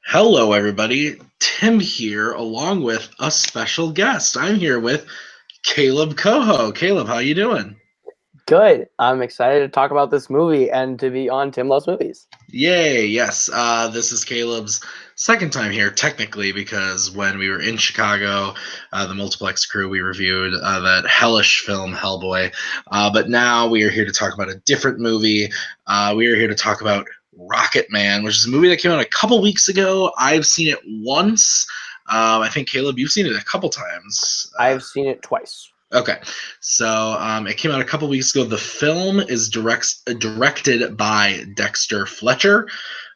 Hello, everybody. Tim here, along with a special guest. I'm here with Kaleb Koho. Kaleb, how you doing? Good. I'm excited to talk about this movie and to be on Tim Loves Movies. Yay! Yes, this is Caleb's second time here, technically, because when we were in Chicago, the Multiplex crew, we reviewed that hellish film Hellboy. But now we are here to talk about a different movie. We are here to talk about Rocketman, which is a movie that came out a couple weeks ago. I've seen it once. I think Caleb, you've seen it a couple times. I've seen it twice. Okay, so it came out a couple weeks ago. The film is directed by Dexter Fletcher.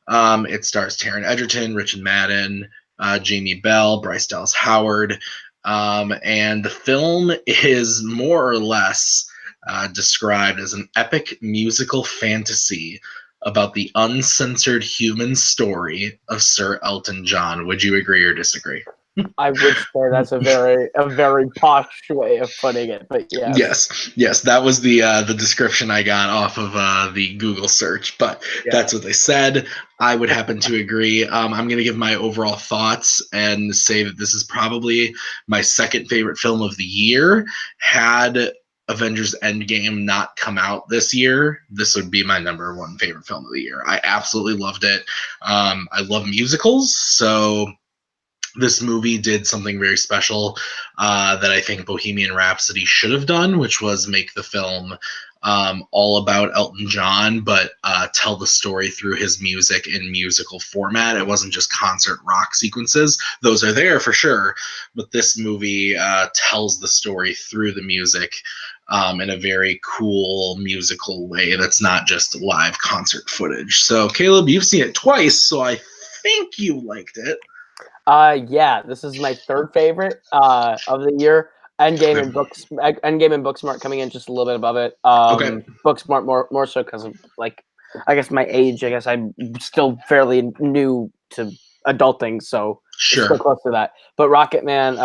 It stars Taron Egerton, Richard Madden, Jamie Bell, Bryce Dallas Howard, and the film is more or less described as an epic musical fantasy about the uncensored human story of Sir Elton John. Would you agree or disagree? I would say that's a very posh way of putting it, but yeah. Yes, that was the description I got off of the Google search, but that's what they said. I would happen to agree. I'm going to give my overall thoughts and say that this is probably my second favorite film of the year. Had Avengers Endgame not come out this year, this would be my number one favorite film of the year. I absolutely loved it. I love musicals, so this movie did something very special that I think Bohemian Rhapsody should have done, which was make the film all about Elton John, but tell the story through his music in musical format. It wasn't just concert rock sequences. Those are there for sure, but this movie tells the story through the music in a very cool musical way that's not just live concert footage. So, Caleb, you've seen it twice, so I think you liked it. Yeah, this is my third favorite of the year. Endgame and Booksmart coming in just a little bit above it. Okay. Booksmart more so because of I guess my age. I guess I'm still fairly new to adulting, so Sure. still close to that. But Rocketman,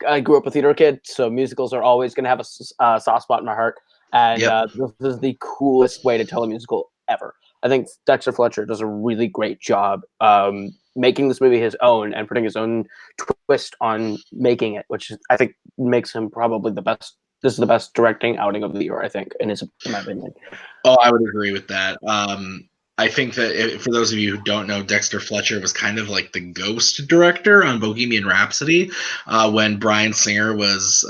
I grew up a theater kid, so musicals are always going to have a soft spot in my heart. And this is the coolest way to tell a musical ever. I think Dexter Fletcher does a really great job making this movie his own and putting his own twist on making it, which I think makes him probably the best. This is the best directing outing of the year, I think, in my opinion. Oh, I would agree with that. I think that for those of you who don't know, Dexter Fletcher was kind of like the ghost director on Bohemian Rhapsody when Bryan Singer was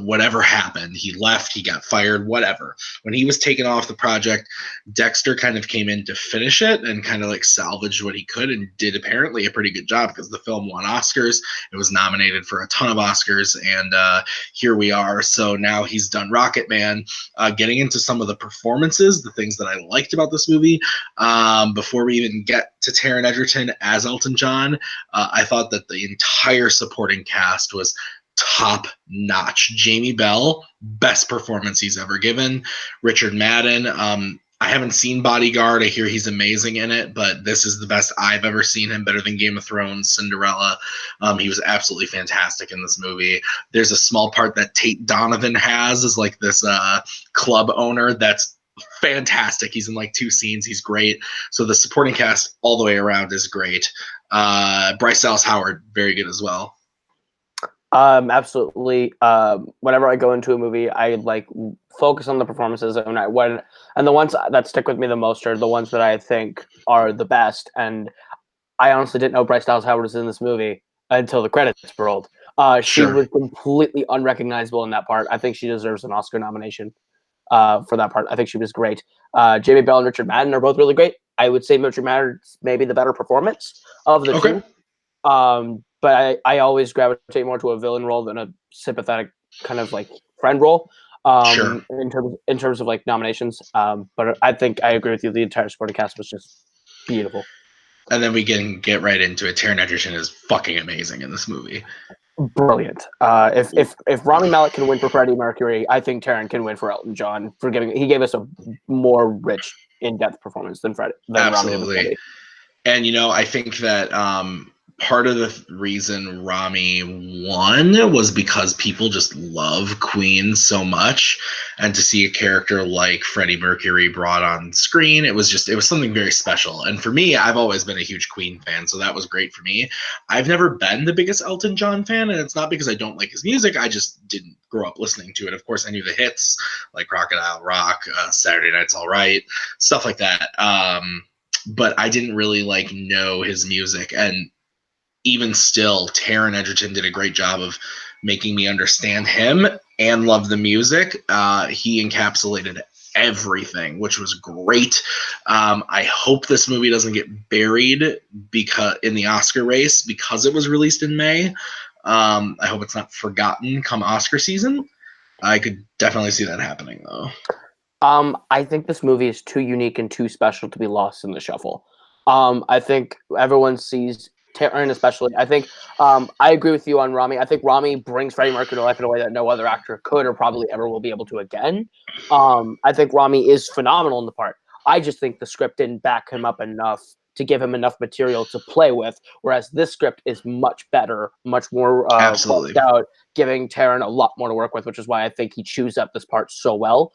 whatever happened. He left, he got fired, whatever. When he was taken off the project, Dexter kind of came in to finish it and kind of like salvaged what he could and did apparently a pretty good job because the film won Oscars. It was nominated for a ton of Oscars, and here we are. So now he's done Rocketman. Getting into some of the performances, the things that I liked about this movie. Before we even get to Taron Egerton as Elton John, I thought that the entire supporting cast was top notch. Jamie Bell, best performance he's ever given. Richard Madden, I haven't seen Bodyguard. I hear he's amazing in it, but this is the best I've ever seen him, better than Game of Thrones, Cinderella. He was absolutely fantastic in this movie. There's a small part that Tate Donovan has as like this club owner that's fantastic. He's in like 2 scenes. He's great. So the supporting cast all the way around is great. Bryce Dallas Howard, very good as well. Absolutely. Whenever I go into a movie, I like focus on the performances, and the ones that stick with me the most are the ones that I think are the best. And I honestly didn't know Bryce Dallas Howard was in this movie until the credits rolled. She was completely unrecognizable in that part. I think she deserves an Oscar nomination for that part. I think she was great. Jamie Bell and Richard Madden are both really great. I would say Richard Madden's maybe the better performance of the two. But I always gravitate more to a villain role than a sympathetic kind of like friend role. In terms of like nominations. But I think I agree with you. The entire supporting cast was just beautiful. And then we can get right into it. Taron Egerton is fucking amazing in this movie. Brilliant. If Rami Malek can win for Freddie Mercury, I think Taron can win for Elton John he gave us a more rich, in-depth performance than Absolutely. Rami. And I think that part of the reason Rami won was because people just love Queen so much, and to see a character like Freddie Mercury brought on screen, it was something very special. And for me, I've always been a huge Queen fan, so that was great for me. I've never been the biggest Elton John fan, and it's not because I don't like his music. I just didn't grow up listening to it. Of course, I knew the hits like Crocodile Rock, Saturday Night's All Right, stuff like that. But I didn't really like know his music. And even still, Taron Egerton did a great job of making me understand him and love the music. He encapsulated everything, which was great. I hope this movie doesn't get buried because in the Oscar race because it was released in May. I hope it's not forgotten come Oscar season. I could definitely see that happening, though. I think this movie is too unique and too special to be lost in the shuffle. I think everyone sees Taron especially. I think I agree with you on Rami. I think Rami brings Freddie Mercury to life in a way that no other actor could or probably ever will be able to again. I think Rami is phenomenal in the part. I just think the script didn't back him up enough to give him enough material to play with, whereas this script is much better, much more fleshed out, giving Taron a lot more to work with, which is why I think he chews up this part so well.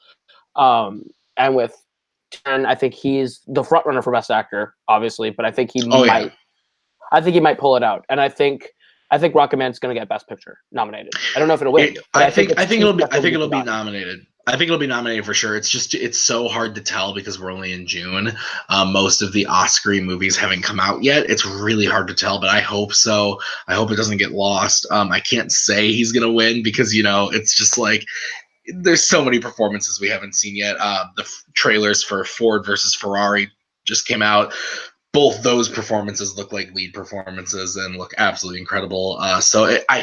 And with Taron, I think he's the front runner for Best Actor, obviously, but I think he might. I think he might pull it out, and I think Rocketman's going to get Best Picture nominated. I don't know if it'll win. I think it'll be nominated. I think it'll be nominated for sure. It's so hard to tell because we're only in June. Most of the Oscar movies haven't come out yet. It's really hard to tell, but I hope so. I hope it doesn't get lost. I can't say he's going to win because it's just like there's so many performances we haven't seen yet. The trailers for Ford versus Ferrari just came out. Both those performances look like lead performances and look absolutely incredible. I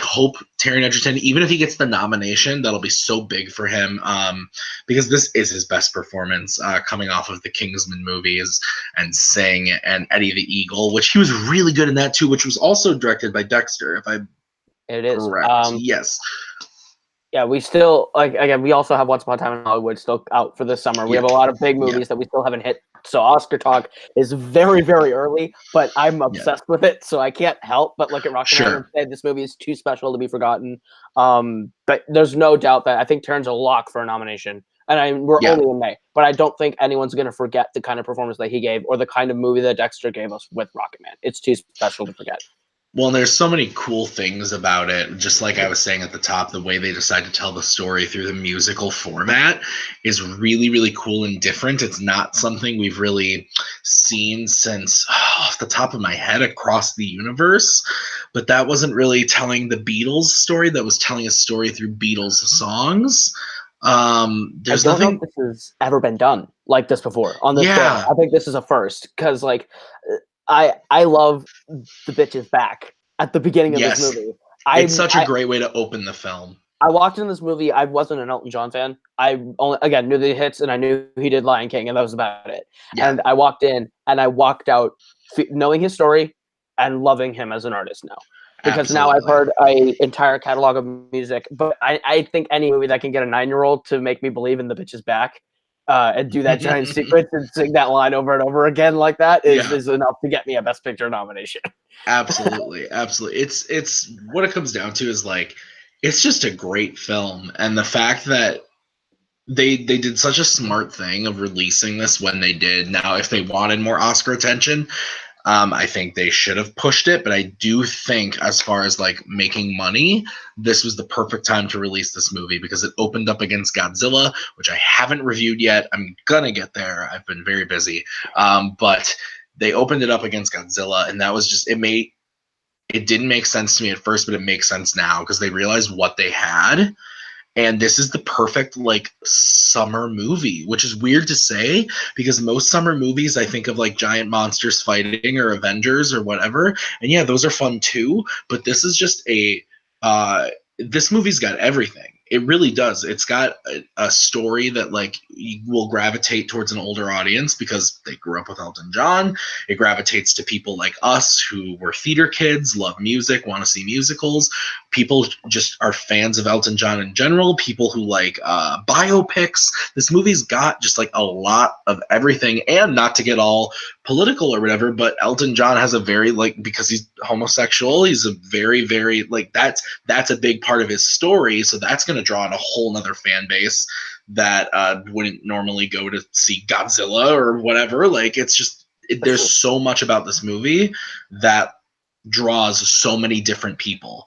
hope Taron Egerton, even if he gets the nomination, that'll be so big for him because this is his best performance coming off of the Kingsman movies and Sing and Eddie the Eagle, which he was really good in that too, which was also directed by Dexter, if I'm correct. Yes. Yeah, we still we also have Once Upon a Time in Hollywood still out for this summer. We have a lot of big movies that we still haven't hit. So Oscar talk is very, very early, but I'm obsessed with it, so I can't help but look at Rocketman and say this movie is too special to be forgotten. But there's no doubt that I think Taron's a lock for a nomination. And we're only in May, but I don't think anyone's going to forget the kind of performance that he gave or the kind of movie that Dexter gave us with Rocketman. It's too special to forget. Well, there's so many cool things about it. Just like I was saying at the top, the way they decide to tell the story through the musical format is really, really cool and different. It's not something we've really seen since, off the top of my head, Across the Universe. But that wasn't really telling the Beatles story. That was telling a story through Beatles songs. There's I don't nothing know if this has ever been done like this before on this show. I think this is a first because I love The Bitch Is Back at the beginning of this movie. It's such a great way to open the film. I walked in this movie. I wasn't an Elton John fan. I only, again, knew the hits and I knew he did Lion King and that was about it. Yeah. And I walked in and I walked out knowing his story and loving him as an artist now. Because now I've heard an entire catalog of music. But I think any movie that can get a 9-year-old to make me believe in The Bitch Is Back and do that giant sequence and sing that line over and over again like that is enough to get me a Best Picture nomination. Absolutely. It's what it comes down to is it's just a great film, and the fact that they did such a smart thing of releasing this when they did. Now, if they wanted more Oscar attention, I think they should have pushed it, but I do think as far as making money, this was the perfect time to release this movie because it opened up against Godzilla, which I haven't reviewed yet. I'm gonna get there. I've been very busy. But they opened it up against Godzilla, and that was just, it didn't make sense to me at first, but it makes sense now because they realized what they had. And this is the perfect summer movie, which is weird to say because most summer movies I think of giant monsters fighting or Avengers or whatever. And yeah, those are fun too. But this is just this movie's got everything. It really does. It's got a story that will gravitate towards an older audience because they grew up with Elton John. It gravitates to people like us who were theater kids, love music, want to see musicals. people just are fans of Elton John in general, people who like biopics. This movie's got just like a lot of everything, and not to get all political or whatever, but Elton John has a very, like, because he's homosexual, he's a very, very, like, that's a big part of his story, so that's going to draw in a whole nother fan base that wouldn't normally go to see Godzilla or whatever. Like, it's just, there's so much about this movie that draws so many different people.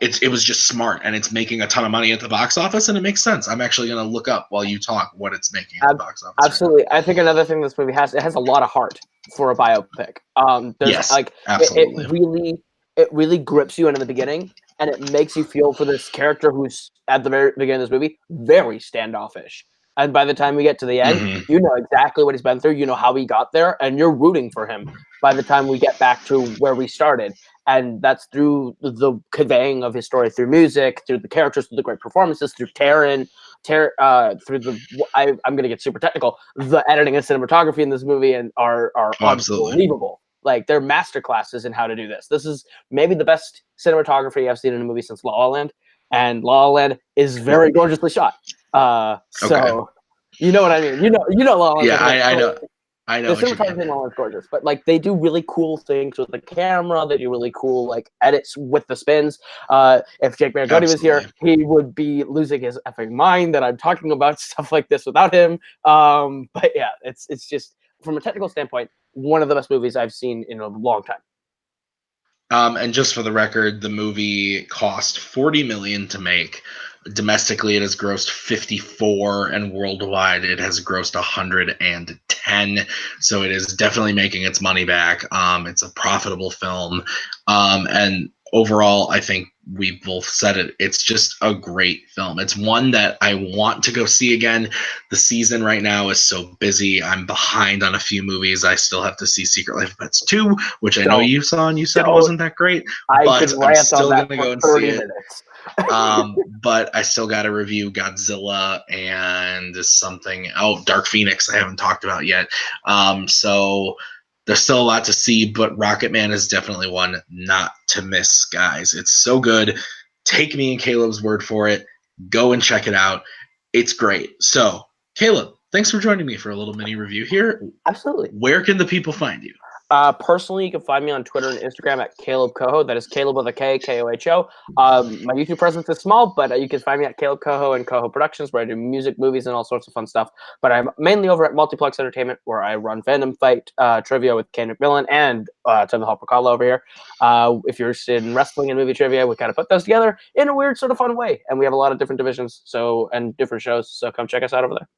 It was just smart, and it's making a ton of money at the box office, and it makes sense. I'm actually going to look up while you talk what it's making at the box office. Absolutely. Right, I think another thing this movie has, it has a lot of heart for a biopic. There's yes, like, absolutely. It really grips you into the beginning, and it makes you feel for this character who's at the very beginning of this movie very standoffish. And by the time we get to the end, you know exactly what he's been through. You know how he got there, and you're rooting for him by the time we get back to where we started. And that's through the conveying of his story through music, through the characters, through the great performances, through Taron, through the I'm going to get super technical. The editing and cinematography in this movie are unbelievable. Like, they're masterclasses in how to do this. This is maybe the best cinematography I've seen in a movie since La La Land, and La La Land is very gorgeously shot. So you know what I mean. You know La La Land. Yeah, I know. I know. The cinematography in La La Land is gorgeous, but like, they do really cool things with the camera. They do really cool like edits with the spins. If Jake Maragoni was here, he would be losing his effing mind that I'm talking about stuff like this without him. But yeah, it's just, from a technical standpoint, one of the best movies I've seen in a long time. And just for the record, the movie cost $40 million to make. Domestically, it has grossed 54, and worldwide, it has grossed 110. So it is definitely making its money back. It's a profitable film, and overall, I think we both said it. It's just a great film. It's one that I want to go see again. The season right now is so busy. I'm behind on a few movies. I still have to see Secret Life of Pets 2, which I know you saw and you said wasn't that great. But I'm still going to go and see it. But I still got to review Godzilla and something. Dark Phoenix I haven't talked about yet. So there's still a lot to see, but Rocketman is definitely one not to miss, guys. It's so good. Take me and Caleb's word for it. Go and check it out. It's great. So, Kaleb, thanks for joining me for a little mini review here. Absolutely. Where can the people find you? Personally, you can find me on Twitter and Instagram at Kaleb Koho. That is Kaleb with a K, Koho. My YouTube presence is small, but you can find me at Kaleb Koho and Koho Productions, where I do music, movies, and all sorts of fun stuff. But I'm mainly over at Multiplex Entertainment, where I run Fandom Fight trivia with Kane McMillan and Tim the Hopper Kala over here. If you're interested in wrestling and movie trivia, we kind of put those together in a weird sort of fun way. And we have a lot of different divisions and different shows, so come check us out over there.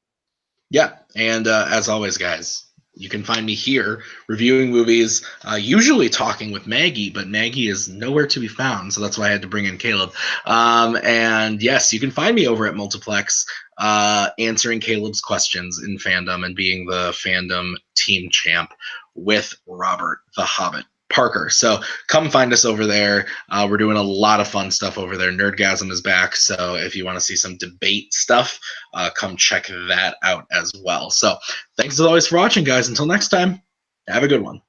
Yeah, and as always, guys, you can find me here reviewing movies, usually talking with Maggie, but Maggie is nowhere to be found, so that's why I had to bring in Kaleb. And yes, you can find me over at Multiplex, answering Caleb's questions in fandom and being the fandom team champ with Robert the Hobbit Parker. So come find us over there. We're doing a lot of fun stuff over there. Nerdgasm is back, so if you want to see some debate stuff, come check that out as well. So thanks as always for watching, guys. Until next time, have a good one.